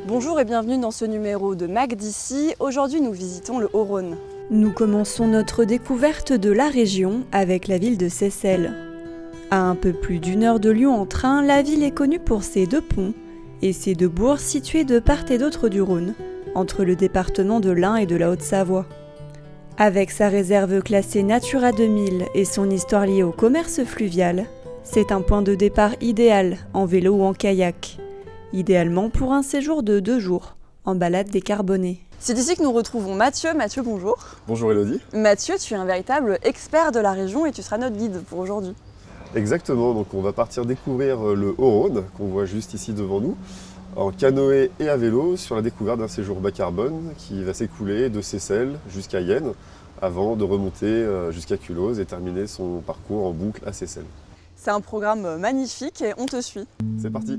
Bonjour et bienvenue dans ce numéro de Mac d'ici. Aujourd'hui, nous visitons le Haut-Rhône. Nous commençons notre découverte de la région avec la ville de Seyssel. À un peu plus d'1 heure de Lyon en train, la ville est connue pour ses 2 ponts et ses 2 bourgs situés de part et d'autre du Rhône, entre le département de l'Ain et de la Haute-Savoie. Avec sa réserve classée Natura 2000 et son histoire liée au commerce fluvial, c'est un point de départ idéal en vélo ou en kayak. Idéalement pour un séjour de 2 jours, en balade décarbonée. C'est ici que nous retrouvons Mathieu. Mathieu, bonjour. Bonjour Elodie. Mathieu, tu es un véritable expert de la région et tu seras notre guide pour aujourd'hui. Exactement, donc on va partir découvrir le Haut-Rhône, qu'on voit juste ici devant nous, en canoë et à vélo, sur la découverte d'un séjour bas carbone qui va s'écouler de Seyssel jusqu'à Yenne, avant de remonter jusqu'à Culose et terminer son parcours en boucle à Seyssel. C'est un programme magnifique et on te suit. C'est parti.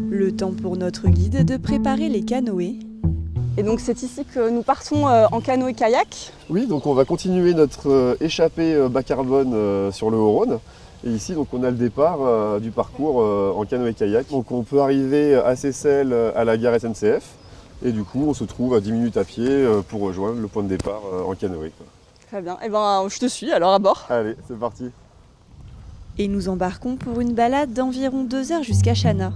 Le temps pour notre guide de préparer les canoës. Et donc c'est ici que nous partons en canoë-kayak. Oui, donc on va continuer notre échappée bas carbone sur le Haut-Rhône. Et ici, donc, on a le départ du parcours en canoë-kayak. Donc on peut arriver à Seyssel à la gare SNCF. Et du coup, on se trouve à 10 minutes à pied pour rejoindre le point de départ en canoë. Très bien, et ben je te suis alors à bord. Allez, c'est parti. Et nous embarquons pour une balade d'environ 2 heures jusqu'à Chana.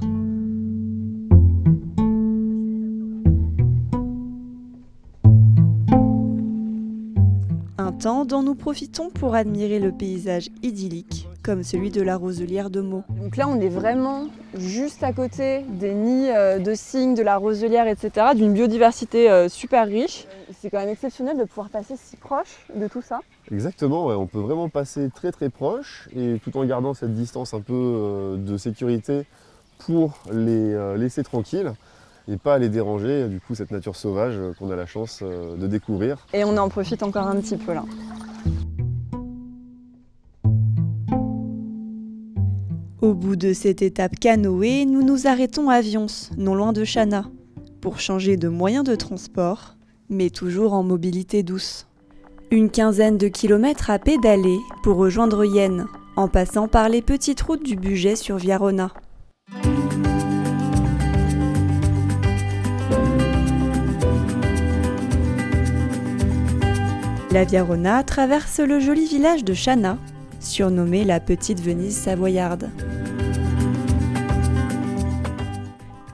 Un temps dont nous profitons pour admirer le paysage idyllique, comme celui de la roselière de Meaux. Donc là, on est vraiment juste à côté des nids de cygnes, de la roselière, etc., d'une biodiversité super riche. C'est quand même exceptionnel de pouvoir passer si proche de tout ça. Exactement, ouais, on peut vraiment passer très très proche et tout en gardant cette distance un peu de sécurité pour les laisser tranquilles et pas les déranger, du coup, cette nature sauvage qu'on a la chance de découvrir. Et on en profite encore un petit peu là. Au bout de cette étape canoë, nous nous arrêtons à Vions, non loin de Chana, pour changer de moyen de transport, mais toujours en mobilité douce. Une quinzaine de kilomètres à pédaler pour rejoindre Yenne, en passant par les petites routes du Bugey sur Viarona. La Viarona traverse le joli village de Chana, surnommé la Petite Venise savoyarde.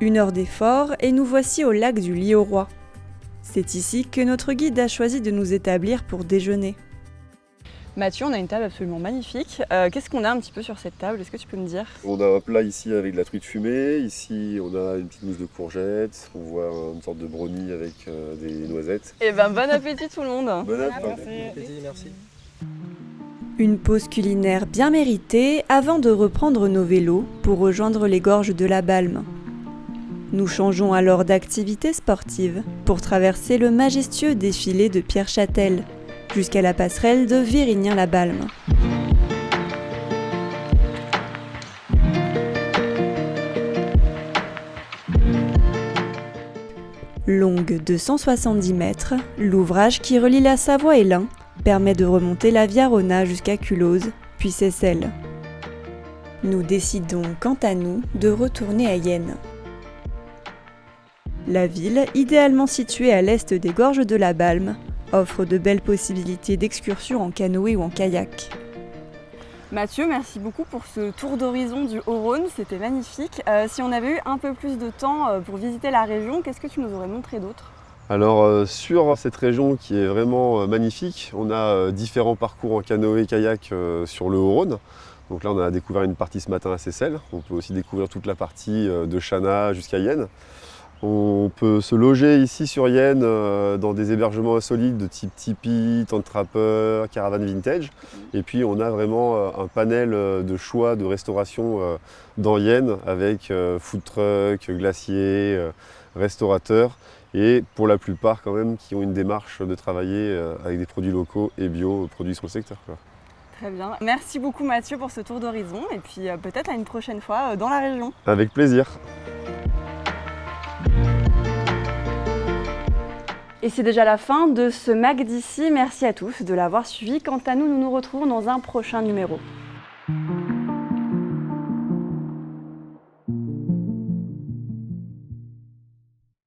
1 heure d'effort et nous voici au lac du Liauroy. C'est ici que notre guide a choisi de nous établir pour déjeuner. Mathieu, on a une table absolument magnifique. Qu'est-ce qu'on a un petit peu sur cette table? Est-ce que tu peux me dire? On a un plat ici avec de la truite fumée, ici on a une petite mousse de courgettes, on voit une sorte de brownie avec des noisettes. Eh ben bon appétit tout le monde. Bon appétit. Merci. Une pause culinaire bien méritée avant de reprendre nos vélos pour rejoindre les gorges de la Balme. Nous changeons alors d'activité sportive pour traverser le majestueux défilé de Pierre Châtel jusqu'à la passerelle de Virignien-la-Balme. Longue de 170 mètres, l'ouvrage qui relie la Savoie et l'Ain permet de remonter la Viarona jusqu'à Culose, puis Seyssel. Nous décidons quant à nous de retourner à Yenne. La ville, idéalement située à l'est des gorges de la Balme, offre de belles possibilités d'excursions en canoë ou en kayak. Mathieu, merci beaucoup pour ce tour d'horizon du Haut-Rhône, c'était magnifique. Si on avait eu un peu plus de temps pour visiter la région, qu'est-ce que tu nous aurais montré d'autre? Alors sur cette région qui est vraiment magnifique, on a différents parcours en canoë et kayak sur le Haut-Rhône. Donc là on a découvert une partie ce matin à Seyssel, on peut aussi découvrir toute la partie de Chana jusqu'à Yenne. On peut se loger ici sur Yenne dans des hébergements insolites de type tipi, tente trappeur, caravane vintage. Et puis on a vraiment un panel de choix de restauration dans Yenne avec food truck, glacier, restaurateur. Et pour la plupart quand même qui ont une démarche de travailler avec des produits locaux et bio produits sur le secteur, quoi. Très bien. Merci beaucoup Mathieu pour ce tour d'horizon et puis peut-être à une prochaine fois dans la région. Avec plaisir. Et c'est déjà la fin de ce Mac d'ici. Merci à tous de l'avoir suivi. Quant à nous, nous nous retrouvons dans un prochain numéro.